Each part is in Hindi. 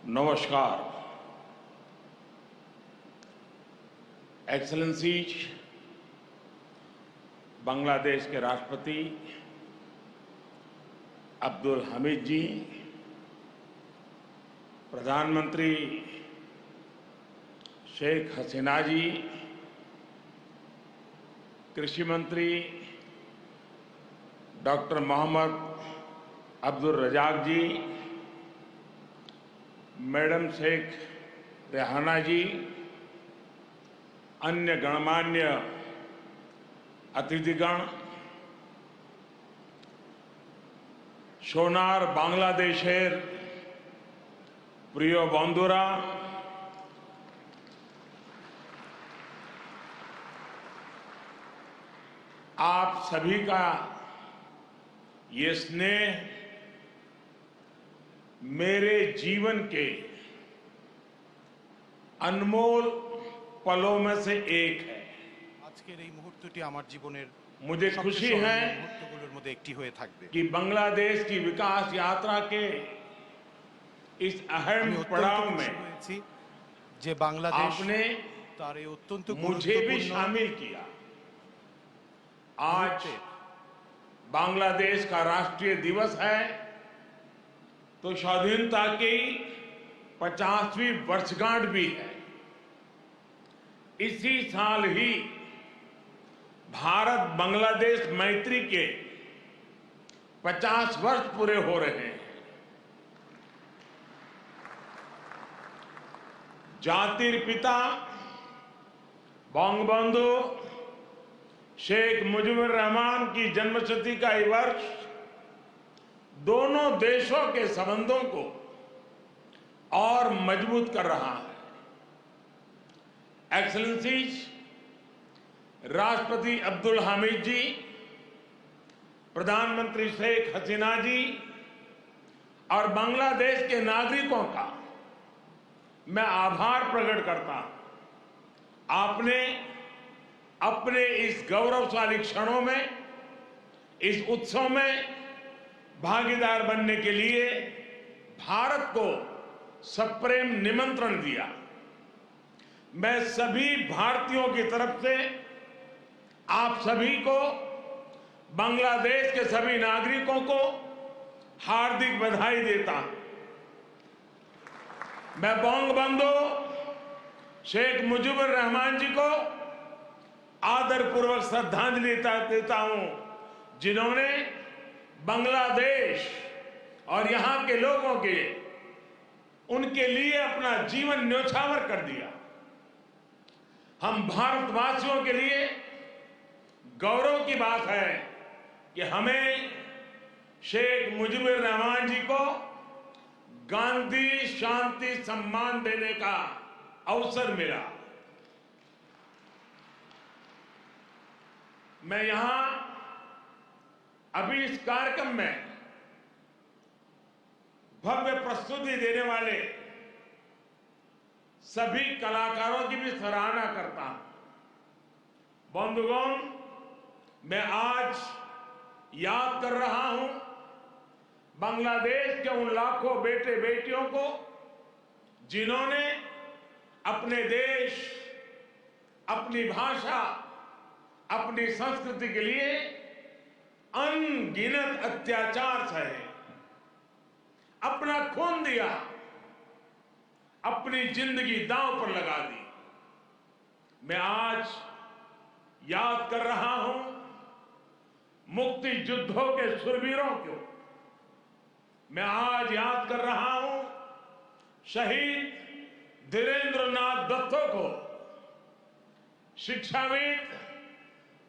नमस्कार। एक्सेलेंसीज, बांग्लादेश के राष्ट्रपति अब्दुल हमीद जी, प्रधानमंत्री शेख हसीना जी, कृषि मंत्री डॉक्टर मोहम्मद अब्दुल रजाक जी, मैडम शेख रेहाना जी, अन्य गणमान्य अतिथिगण, सोनार बांग्लादेशेर प्रिय बंधुरा, आप सभी का ये स्नेह मेरे जीवन के अनमोल पलों में से एक है। আজকের এই মুহূর্তটি আমার জীবনের मुझे खुशी है মুহূর্তগুলোর মধ্যে একটি হয়ে থাকবে। कि बांग्लादेश की विकास यात्रा के इस अहम আমি অত্যন্ত पड़ाव খুশি में হয়েছি যে বাংলাদেশ आपने তার এই অত্যন্ত मुझे भी গুরুত্বপূর্ণ शामिल किया। आज बांग्लादेश का राष्ट्रीय दिवस है तो स्वाधीनता की 50वीं वर्षगांठ भी है। इसी साल ही भारत बांग्लादेश मैत्री के 50 वर्ष पूरे हो रहे हैं। जातिर पिता बंगबंधु शेख मुजीबुर रहमान की जन्मशती का ये वर्ष दोनों देशों के संबंधों को और मजबूत कर रहा है। एक्सेलेंसीज, राष्ट्रपति अब्दुल हमीद जी, प्रधानमंत्री शेख हसीना जी और बांग्लादेश के नागरिकों का मैं आभार प्रकट करता हूं। आपने अपने इस गौरवशाली क्षणों में, इस उत्सव में भागीदार बनने के लिए भारत को सप्रेम निमंत्रण दिया। मैं सभी भारतीयों की तरफ से आप सभी को, बांग्लादेश के सभी नागरिकों को हार्दिक बधाई देता हूं। मैं बंगबंधु शेख मुजीबुर रहमान जी को आदरपूर्वक श्रद्धांजलि देता हूं, जिन्होंने बांग्लादेश और यहां के लोगों के उनके लिए अपना जीवन न्योछावर कर दिया। हम भारतवासियों के लिए गौरव की बात है कि हमें शेख मुजीबुर रहमान जी को गांधी शांति सम्मान देने का अवसर मिला। मैं यहां अभी इस कार्यक्रम में भव्य प्रस्तुति देने वाले सभी कलाकारों की भी सराहना करता हूं। बंधुगण, मैं आज याद कर रहा हूं बांग्लादेश के उन लाखों बेटे बेटियों को जिन्होंने अपने देश, अपनी भाषा, अपनी संस्कृति के लिए अनगिनत अत्याचार सहे, अपना खून दिया, अपनी जिंदगी दांव पर लगा दी। मैं आज याद कर रहा हूं मुक्ति युद्धों के शूरवीरों को। मैं आज याद कर रहा हूं शहीद धीरेंद्रनाथ दत्तो को, शिक्षाविद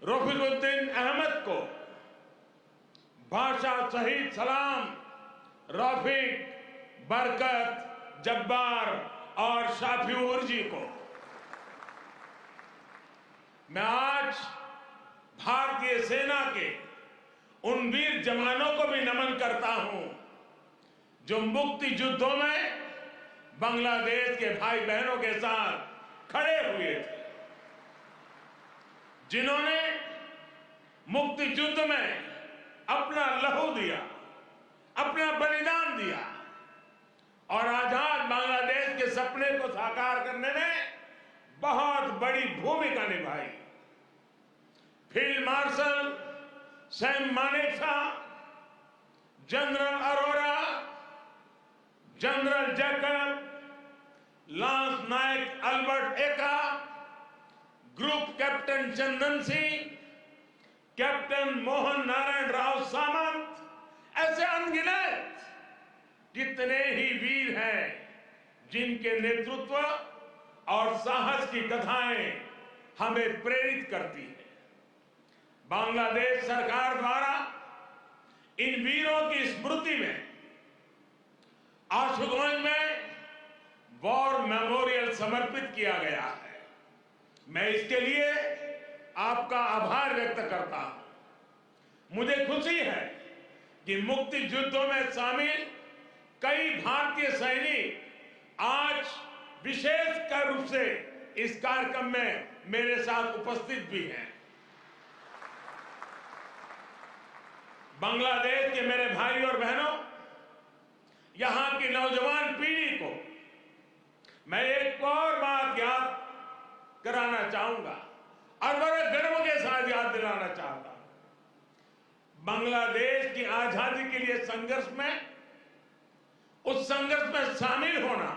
रफीकुद्दीन अहमद को, भाषा शहीद सलाम, रफीक, बरकत, जब्बार और शाफिऊर जी को। मैं आज भारतीय सेना के उन वीर जवानों को भी नमन करता हूं जो मुक्ति युद्धों में बांग्लादेश के भाई बहनों के साथ खड़े हुए थे, जिन्होंने मुक्ति युद्ध में अपना लहू दिया, अपना बलिदान दिया और आजाद बांग्लादेश के सपने को साकार करने में बहुत बड़ी भूमिका निभाई। Field marshal Sam Manekshaw, general Arora, general Jacob, lance naik Albert Ekka, group captain Chandan Singh, captain Mohan Narayan Rao Samant, ऐसे अनगिनत कितने ही वीर हैं जिनके नेतृत्व और साहस की कथाएं हमें प्रेरित करती हैं। बांग्लादेश सरकार द्वारा इन वीरों की स्मृति में आशुगंज में वॉर मेमोरियल समर्पित किया गया है। मैं इसके लिए आपका आभार व्यक्त करता हूं। मुझे खुशी है कि मुक्ति युद्धों में शामिल कई भारतीय सैनिक आज विशेष रूप से इस कार्यक्रम में मेरे साथ उपस्थित भी हैं। बांग्लादेश के मेरे भाई और बहनों, यहां की नौजवान पीढ़ी को मैं एक और बात याद कराना चाहूंगा और बड़े गर्व के साथ याद दिलाना चाहता हूं। बांग्लादेश की आजादी के लिए संघर्ष में, उस संघर्ष में शामिल होना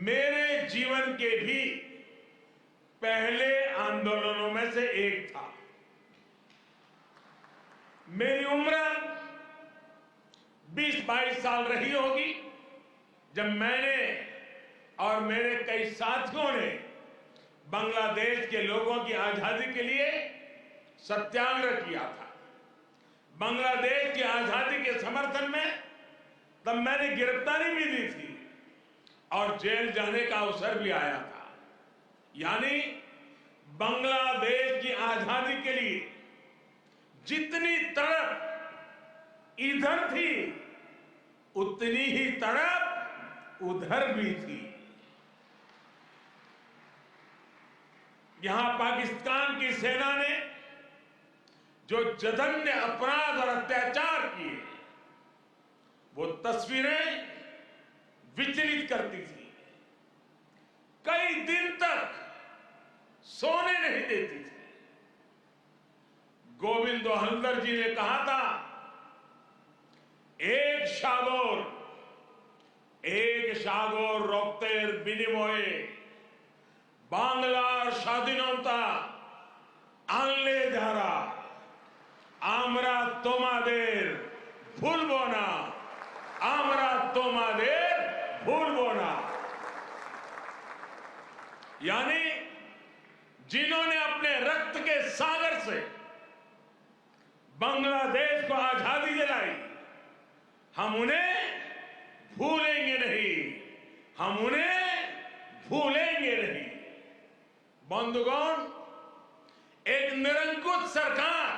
मेरे जीवन के भी पहले आंदोलनों में से एक था। मेरी उम्र 20-22 साल रही होगी जब मैंने और मेरे कई साथियों ने बांग्लादेश के लोगों की आजादी के लिए सत्याग्रह किया था। बांग्लादेश की आजादी के समर्थन में तब मैंने गिरफ्तारी भी दी थी और जेल जाने का अवसर भी आया था। यानी बांग्लादेश की आजादी के लिए जितनी तड़प इधर थी उतनी ही तड़प उधर भी थी। यहां पाकिस्तान की सेना ने जो जघन्य अपराध और अत्याचार किए, वो तस्वीरें विचलित करती थी। कई दिन तक सोने नहीं देती थी। गोविंद हल्दर जी ने कहा था, एक সাগর রক্তের বিনিময়ে বাংলার স্বাধীনতা আনলে যারা, আমরা তোমাদের ভুলবো না, আমরা তোমাদের भूलबो ना। यानी जिन्होंने अपने रक्त के सागर से बांग्लादेश को आजादी दिलाई, हम उन्हें भूलेंगे नहीं, हम उन्हें भूलेंगे नहीं। बंधुगण, एक निरंकुश सरकार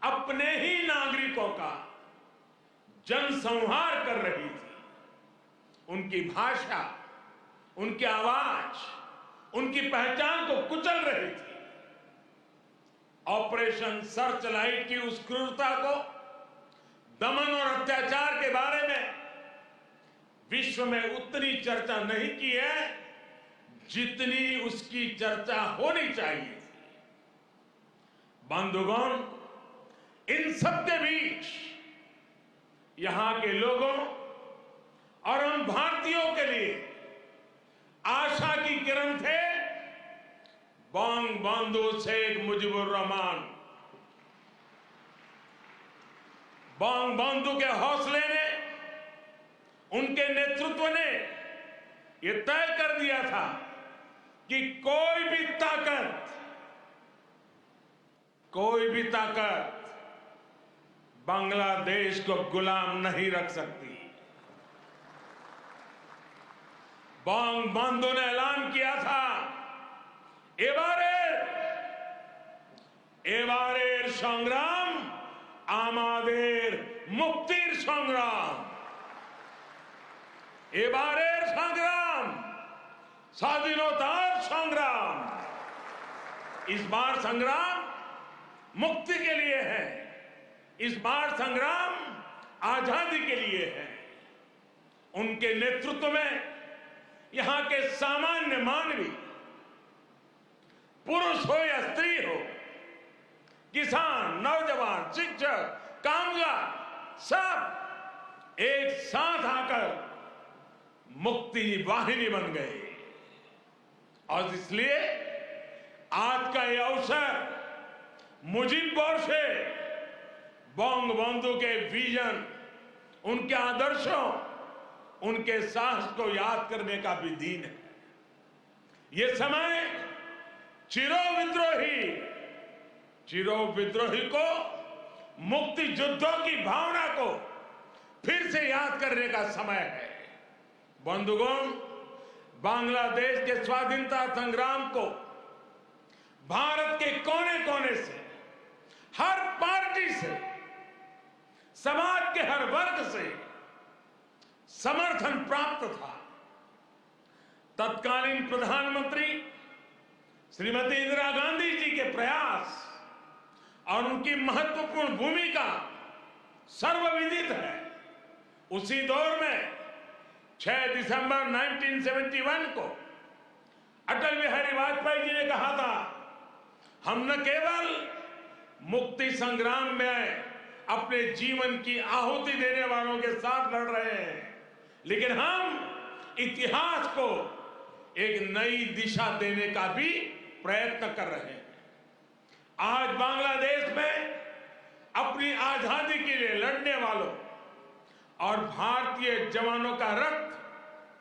अपने ही नागरिकों का जनसंहार कर रही थी। उनकी भाषा, उनकी आवाज, उनकी पहचान को कुचल रही थी। ऑपरेशन सर्च लाइट की उस क्रूरता को, दमन और अत्याचार के बारे में विश्व में उतनी चर्चा नहीं की है जितनी उसकी चर्चा होनी चाहिए थी। बंधुगण, इन सबके बीच यहां के लोगों और हम भारतीयों के लिए आशा की किरण थे बंगबंधु शेख मुजीबुर रहमान। बंगबंधु के हौसले ने, उनके नेतृत्व ने यह तय कर दिया था कि कोई भी ताकत बांग्लादेश को गुलाम नहीं रख सकती। बंगबंधु ने ऐलान किया था, एबारेर संग्राम आमादेर मुक्तिर संग्राम। एबारेर संग्राम स्वाधीनतार संग्राम। इस बार संग्राम मुक्ति के लिए है, इस बार संग्राम आजादी के लिए है। उनके नेतृत्व में यहां के सामान्य मानवी, पुरुष हो या स्त्री हो, किसान, नौजवान, शिक्षक, कामगार, सब एक साथ आकर मुक्ति वाहिनी बन गए। और इसलिए आज का यह अवसर मुजीब बोरसे बंगबंधु के विजन, उनके आदर्शों, उनके साहस को याद करने का भी दिन है। ये समय चिरोविद्रोही को, मुक्ति युद्धों की भावना को फिर से याद करने का समय है। बंधुगण, बांग्लादेश के स्वाधीनता संग्राम को भारत के कोने कोने से, हर पार्टी से, समाज के हर वर्ग से समर्थन प्राप्त था। तत्कालीन प्रधानमंत्री श्रीमती इंदिरा गांधी जी के प्रयास और उनकी महत्वपूर्ण भूमिका सर्वविदित है। उसी दौर में 6 दिसंबर 1971 को अटल बिहारी वाजपेयी जी ने कहा था, हम न केवल मुक्ति संग्राम में अपने जीवन की आहुति देने वालों के साथ लड़ रहे हैं, लेकिन हम इतिहास को एक नई दिशा देने का भी प्रयत्न कर रहे हैं। आज बांग्लादेश में अपनी आजादी के लिए लड़ने वालों और भारतीय जवानों का रक्त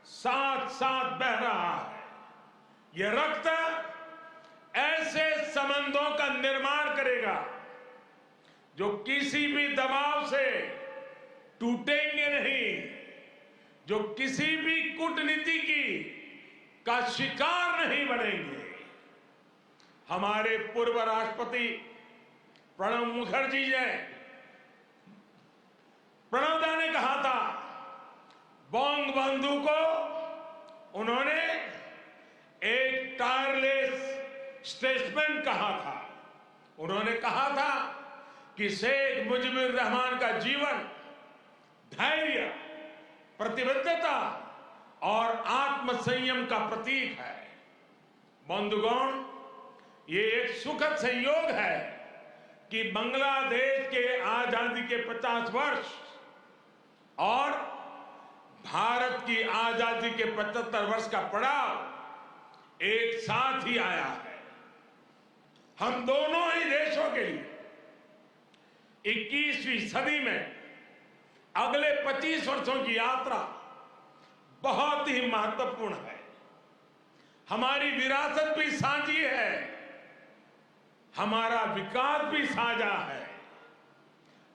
साथ साथ बह रहा है। यह रक्त ऐसे संबंधों का निर्माण करेगा जो किसी भी दबाव से टूटेंगे नहीं, जो किसी भी कूटनीति का शिकार नहीं बनेंगे। हमारे पूर्व राष्ट्रपति प्रणब मुखर्जी जी, प्रणबदा ने कहा था, बंगबंधु को उन्होंने एक टायरलेस स्टेटसमैन कहा था। उन्होंने कहा था कि शेख मुजीबुर रहमान का जीवन धैर्य, प्रतिबद्धता और आत्मसंयम का प्रतीक है। बंधुगण, ये एक सुखद संयोग है कि बांग्लादेश के आजादी के 50 वर्ष और भारत की आजादी के 75 वर्ष का पड़ाव एक साथ ही आया है। हम दोनों ही देशों के लिए 21वीं सदी में अगले 25 वर्षों की यात्रा बहुत ही महत्वपूर्ण है। हमारी विरासत भी साझी है, हमारा विकास भी साझा है,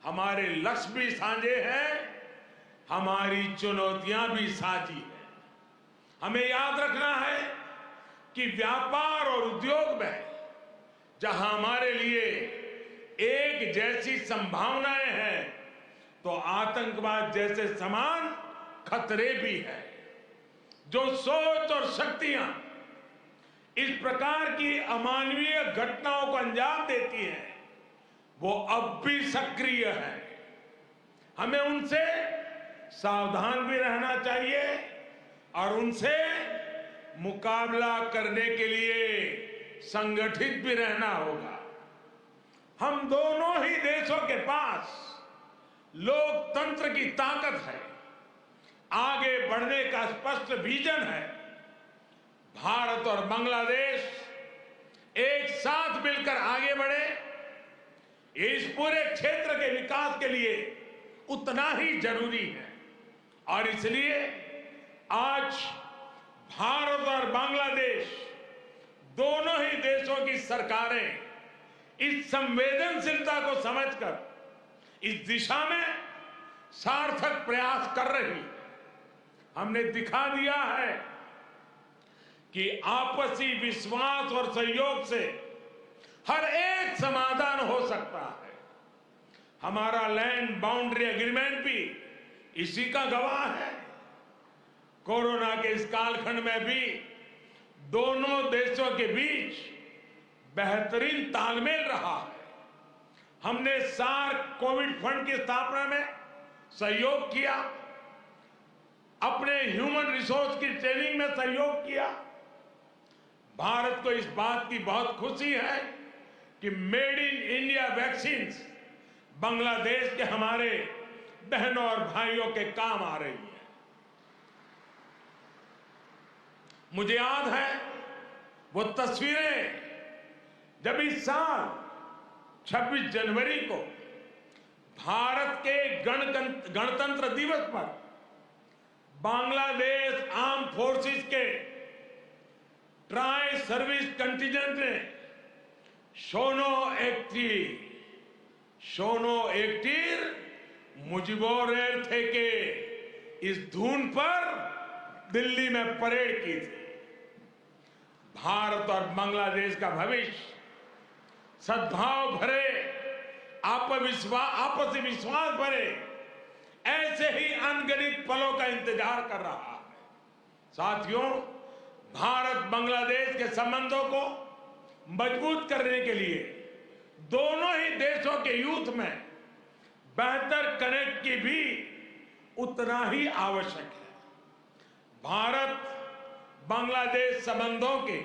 हमारे लक्ष्य भी साझे हैं, हमारी चुनौतियां भी साझी है। हमें याद रखना है कि व्यापार और उद्योग में जहां हमारे लिए एक जैसी संभावनाएं हैं, तो आतंकवाद जैसे समान खतरे भी हैं। जो सोच और शक्तियां इस प्रकार की अमानवीय घटनाओं को अंजाम देती हैं, वो अब भी सक्रिय है। हमें उनसे सावधान भी रहना चाहिए और उनसे मुकाबला करने के लिए संगठित भी रहना होगा। हम दोनों ही देशों के पास लोकतंत्र की ताकत है, आगे बढ़ने का स्पष्ट विजन है। भारत और बांग्लादेश एक साथ मिलकर आगे बढ़े, इस पूरे क्षेत्र के विकास के लिए उतना ही जरूरी है। और इसलिए आज भारत और बांग्लादेश दोनों ही देशों की सरकारें इस संवेदनशीलता को समझकर इस दिशा में सार्थक प्रयास कर रही है। हमने दिखा दिया है कि आपसी विश्वास और सहयोग से हर एक समाधान हो सकता है। हमारा लैंड बाउंड्री एग्रीमेंट भी इसी का गवाह है। कोरोना के इस कालखंड में भी दोनों देशों के बीच बेहतरीन तालमेल रहा है। हमने सार्क कोविड फंड की स्थापना में सहयोग किया, अपने ह्यूमन रिसोर्स की ट्रेनिंग में सहयोग किया। भारत को इस बात की बहुत खुशी है कि made in India vaccine Bangladesh के हमारे बहनों और भाइयों के काम आ रही है। मुझे याद है वो तस्वीरें जब इस साल 26 जनवरी को भारत के गणतंत्र दिवस पर बांग्लादेश आर्म फोर्सेस के ट्राई सर्विस कंटिजेंट ने शोनो एक्टिर मुजिबोरेर थे के इस धुन पर दिल्ली में परेड की थी। भारत और बांग्लादेश का भविष्य सद्भाव भरे, आपसी विश्वास भरे ऐसे ही अनगिनत पलों का इंतजार कर रहा है। साथियों, भारत बांग्लादेश के संबंधों को मजबूत करने के लिए दोनों ही देशों के यूथ में बेहतर कनेक्ट की भी उतना ही आवश्यक है। भारत बांग्लादेश संबंधों के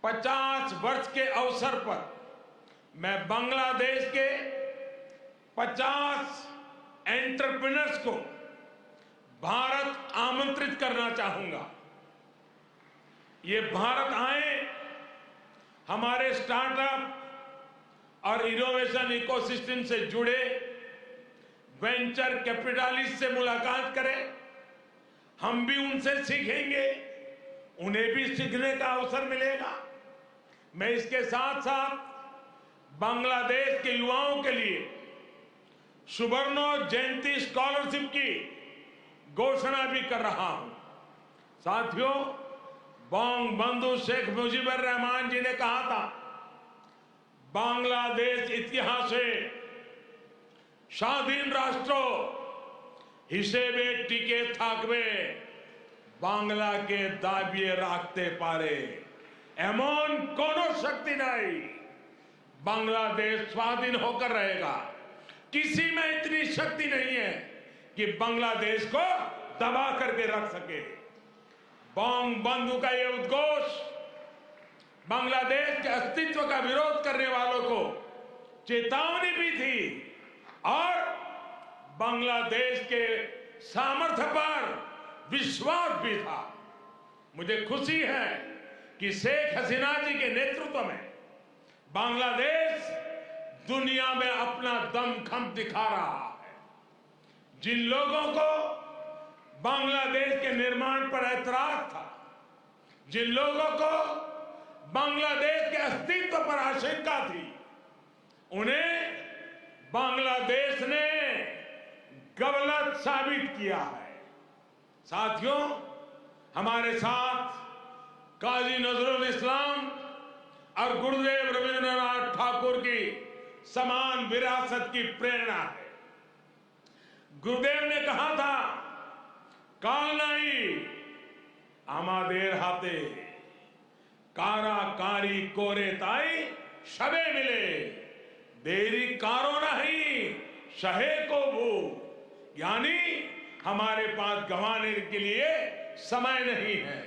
50 वर्ष के अवसर पर मैं बांग्लादेश के 50 एंटरप्रेन्योर्स को भारत आमंत्रित करना चाहूंगा। ये भारत आए, हमारे स्टार्टअप और इनोवेशन इकोसिस्टम से जुड़े वेंचर कैपिटलिस्ट से मुलाकात करें। हम भी उनसे सीखेंगे, उन्हें भी सीखने का अवसर मिलेगा। मैं इसके साथ साथ बांग्लादेश के युवाओं के लिए सुवर्णो जयंती स्कॉलरशिप की घोषणा भी कर रहा हूं। साथियों, बंगबंधु शेख मुजीबुर रहमान जी ने कहा था, बांग्लादेश इतिहासे স্বাধীন রাষ্ট্র হিসেবে টিকে থাকবে বাংলাকে দাবিয়ে রাখতে পারে এমন কোন শক্তি নাই। बांग्लादेश स्वाधीन होकर रहेगा। किसी में इतनी शक्ति नहीं है कि बांग्लादेश को दबा करके रख सके। बंगबंधु का यह उद्घोष बांग्लादेश के अस्तित्व का विरोध करने वालों को चेतावनी भी थी और बांग्लादेश के सामर्थ्य पर विश्वास भी था। मुझे खुशी है कि शेख हसीना जी के नेतृत्व में बांग्लादेश दुनिया में अपना दमखम दिखा रहा है। जिन लोगों को बांग्लादेश के निर्माण पर ऐतराज था, जिन लोगों को बांग्लादेश के अस्तित्व पर आशंका थी, उन्हें बांग्लादेश ने गलत साबित किया है। साथियों, हमारे साथ काजी नजरुल इस्लाम और गुरुदेव रविंद्रनाथ ठाकुर की समान विरासत की प्रेरणा है। गुरुदेव ने कहा था, काल नहीं आमादेर हाथे काराकारी कोरे ताई शबे मिले देरी कारो नहीं शहे को भू। यानी हमारे पास गंवाने के लिए समय नहीं है,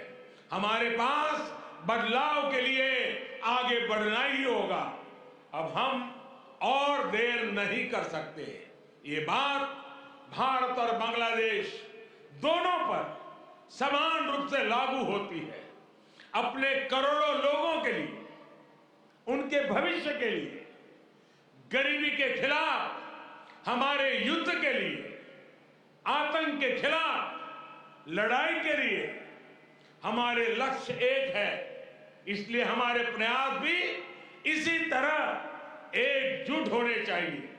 हमारे पास बदलाव के लिए आगे बढ़ना ही होगा। अब हम और देर नहीं कर सकते। ये बात भारत और बांग्लादेश दोनों पर समान रूप से लागू होती है। अपने करोड़ों लोगों के लिए, उनके भविष्य के लिए, गरीबी के खिलाफ हमारे युद्ध के लिए, आतंक के खिलाफ लड़ाई के लिए हमारे लक्ष्य एक है। इसलिए हमारे प्रयास भी इसी तरह एकजुट होने चाहिए।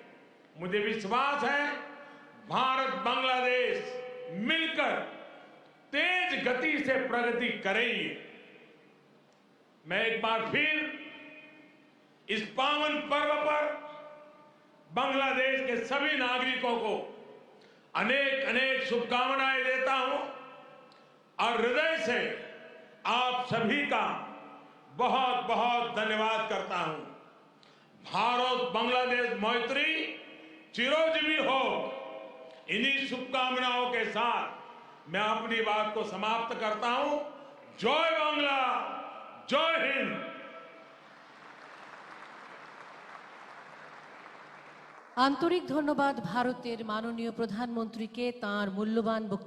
मुझे विश्वास है भारत बांग्लादेश मिलकर तेज गति से प्रगति करेंगे। मैं एक बार फिर इस पावन पर्व पर बांग्लादेश के सभी नागरिकों को अनेक अनेक शुभकामनाएं देता हूं और हृदय से आप सभी का बहुत बहुत धन्यवाद करता हूं। भारत बांग्लादेश मैत्री चिरोजीवी हो। इन्हीं शुभकामनाओं के साथ मैं अपनी बात को समाप्त करता हूं। जय बांग्ला, जय हिंद। আন্তরিক ধন্যবাদ ভারতের মাননীয় প্রধানমন্ত্রীকে তাঁর মূল্যবান বক্তব্য